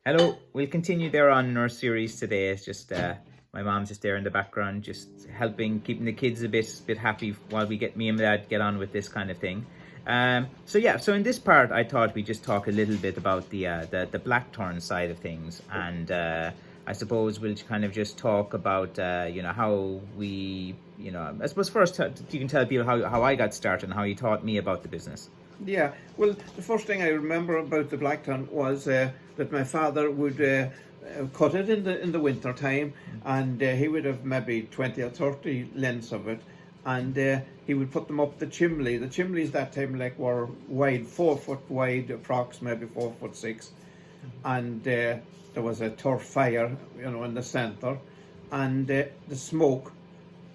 Hello, we'll continue there on in our series today. It's just my mom's just there in the background, just helping, keeping the kids a bit happy while we get me and Dad get on with this kind of thing. So in this part, I thought we'd just talk a little bit about the Blackthorn side of things, and I suppose we'll kind of just talk about how we I suppose first you can tell people how I got started and how you taught me about the business. Yeah, well, the first thing I remember about the Blackthorn was that my father would cut it in the winter time, and he would have maybe 20 or 30 lengths of it, and he would put them up the chimney. The chimneys that time were wide, 4 foot wide, approx maybe 4 foot 6, and there was a turf fire, in the centre, and the smoke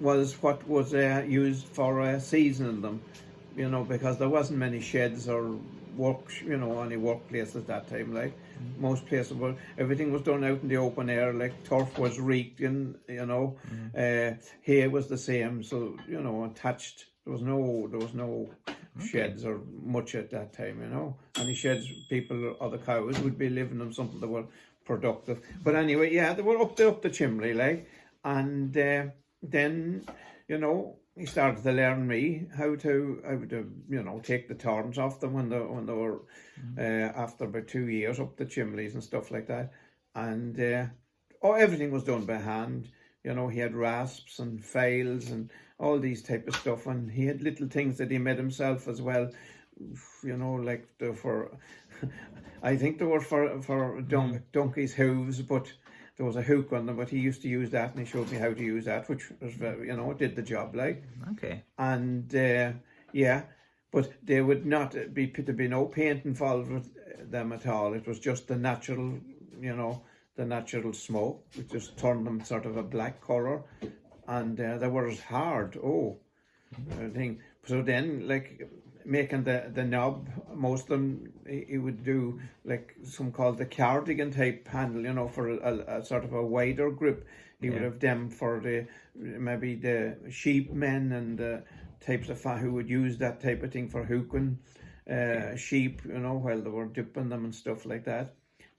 was what was used for seasoning them, because there wasn't many sheds or any workplaces at that time. Most places everything was done out in the open air. Turf was reeked in, hay was the same. So attached. There was no sheds or much at that time. Any sheds, people or the cows would be living on something that were productive. But anyway, yeah, they were up the chimney, and then he started to learn me how to take the thorns off them when they were after about 2 years up the chimneys and stuff like that, and everything was done by hand. He had rasps and files and all these type of stuff, and he had little things that he made himself as well. For I think they were for donkeys' hooves, but there was a hook on them, but he used to use that, and he showed me how to use that, which was very, did the job, Okay. And yeah, but there would not be no paint involved with them at all. It was just the natural, the natural smoke, which just turned them sort of a black colour, and they were as hard. Thing. So then, making the knob, most of them he would do some called the cardigan type handle, for a sort of a wider grip. He would have them for maybe the sheep men and the types of who would use that type of thing for hooking sheep, while they were dipping them and stuff like that.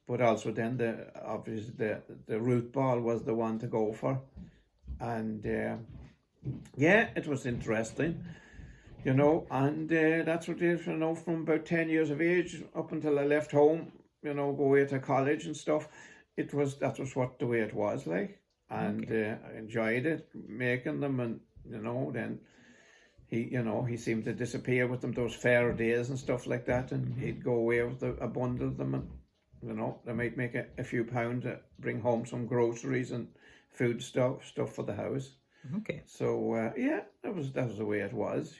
But also then obviously the root ball was the one to go for, and it was interesting. And that's what it is, from about 10 years of age up until I left home, go away to college and stuff. That was what the way it was and I enjoyed it, making them, and, then he seemed to disappear with them, those fair days and stuff like that, and he'd go away with a bundle of them, and, they might make a few pounds, bring home some groceries and food stuff for the house. Okay. So, that was the way it was.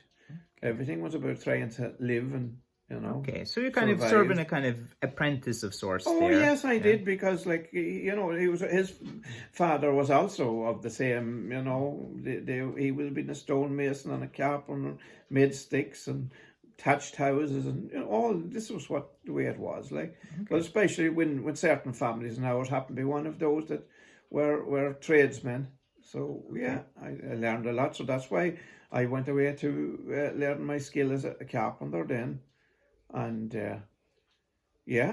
Everything was about trying to live and, Okay, so you're kind survive. of serving a kind of apprentice of sorts Oh, there. yes, I did, because, his father was also of the same, he would have been a stonemason and a carpenter, made sticks and thatched houses, and all this was the way it was. Well, especially when certain families in ours happened to be one of those that were tradesmen. So, I learned a lot, so that's why I went away to learn my skill as a carpenter then, and Okay,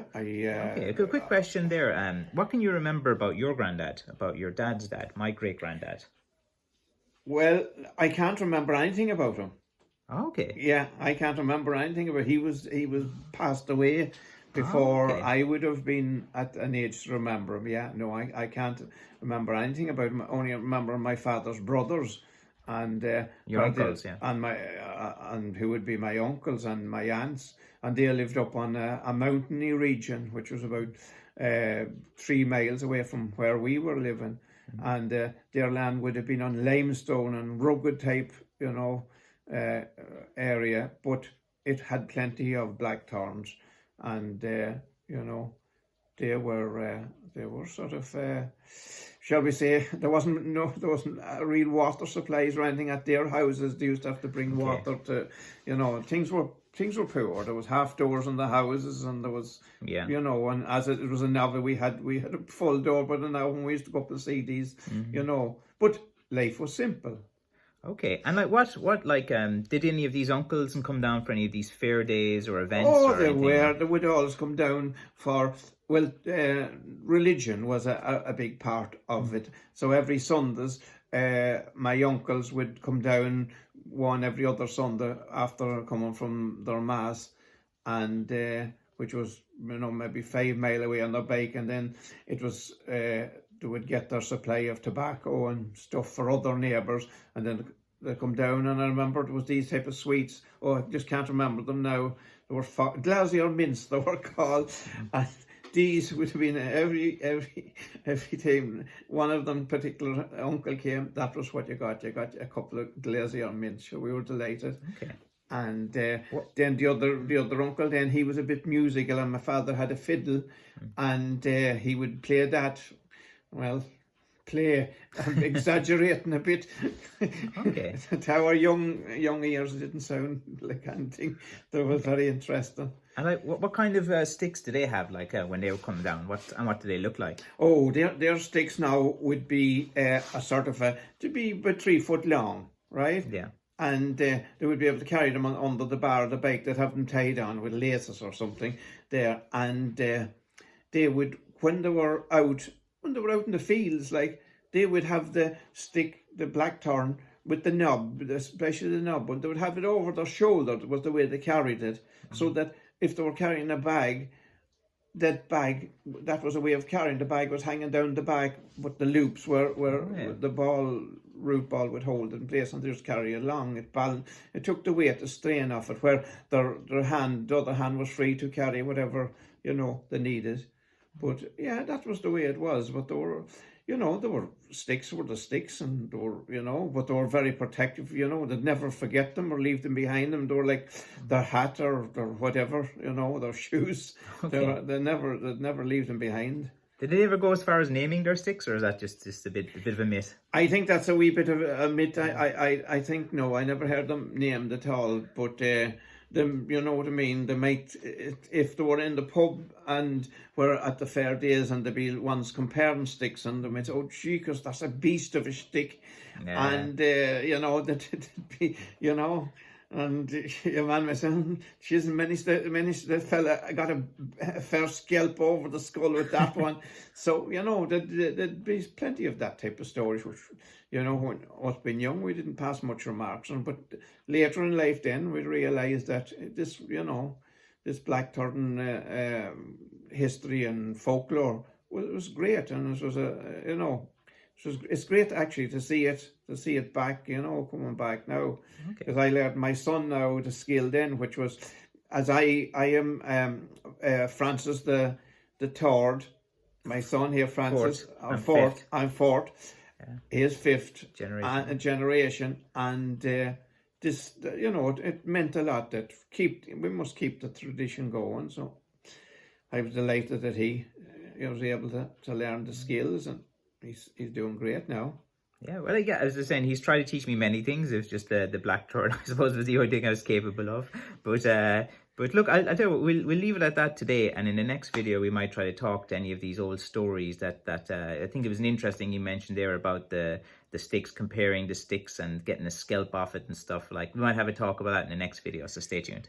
a quick question there. What can you remember about your granddad, about your dad's dad, my great granddad? Well, I can't remember anything about him. Okay. Yeah, I can't remember anything about. He was passed away before I would have been at an age to remember him. Yeah, no, I can't remember anything about him. I only remember my father's brothers and Your uncles, and and who would be my uncles and my aunts, and they lived up on a mountainy region, which was about 3 miles away from where we were living, and their land would have been on limestone and rugged type, area, but it had plenty of blackthorns, and they were sort of shall we say, there wasn't real water supplies or anything at their houses. They used to have to bring water to, things were poor. There was half doors in the houses, and there was and as it was a novel, we had a full door, but now when we used to go up and see these, but life was simple. Okay, and like what like did any of these uncles and come down for any of these fair days or events Oh, or they anything? were. They would always come down for, well, religion was a big part of it. So every Sundays, my uncles would come down one every other Sunday after coming from their mass, and which was, maybe 5 mile away on their bike, and then it was they would get their supply of tobacco and stuff for other neighbours, and then they come down. And I remember it was these type of sweets. Oh, I just can't remember them now. They were glazier mints, they were called, and these would have been every time one of them particular uncle came. That was what you got. You got a couple of glazier mints. So we were delighted. Okay. And then the other uncle, then he was a bit musical, and my father had a fiddle, and he would play that. Well, I'm exaggerating a bit. Okay. Our young ears didn't sound like anything. They were very interesting. And like, what kind of sticks do they have? Like when they were coming down, what do they look like? Oh, their sticks now would be a sort of to be about 3 foot long, right? Yeah. And they would be able to carry them under the bar of the bike. They'd have them tied on with laces or something there, and they would, when they were out in the fields, like, they would have the stick, the blackthorn, with the knob, especially the knob, and they would have it over their shoulder. Was the way they carried it, so that if they were carrying a bag, that was a way of carrying. The bag was hanging down the back, but the loops were the root ball would hold it in place, and they just carry it along. It took the weight, the strain off it, where the other hand was free to carry whatever they needed. But yeah, that was the way it was. But there were sticks were the sticks, and they were, but they were very protective. They'd never forget them or leave them behind them. They were like their hat or whatever, their shoes. Okay. They'd never leave them behind. Did they ever go as far as naming their sticks, or is that just a bit of a myth? I think that's a wee bit of a myth. I think no, I never heard them named at all. But them, you know what I mean. They might, if they were in the pub and were at the fair days, and there'd be ones comparing sticks, and they might say, "Oh, gee, 'cause that's a beast of a stick," Yeah. and that it'd be, And your man was saying, she's many the fella got a fair scalp over the skull with that one. So, there'd be plenty of that type of stories, which, when us being young, we didn't pass much remarks on. But later in life then, we realised that this, this Blackthorn history and folklore was great. And it was it's great actually to see it back, coming back now. Because I learned my son now the skill then, which was, as I am Francis the third, my son here, Francis, fourth. I'm fourth. Yeah. He is fifth generation. and this, it meant a lot that we must keep the tradition going. So I was delighted that he was able to learn the skills, and he's doing great now. Yeah, well, yeah, as I was saying, he's tried to teach me many things. It's just the Blackthorn, I suppose, was the only thing I was capable of. But look, I'll tell you what, we'll leave it at that today. And in the next video, we might try to talk to any of these old stories that I think it was an interesting you mentioned there about the sticks, comparing the sticks and getting a scalp off it and stuff. Like, we might have a talk about that in the next video, so stay tuned.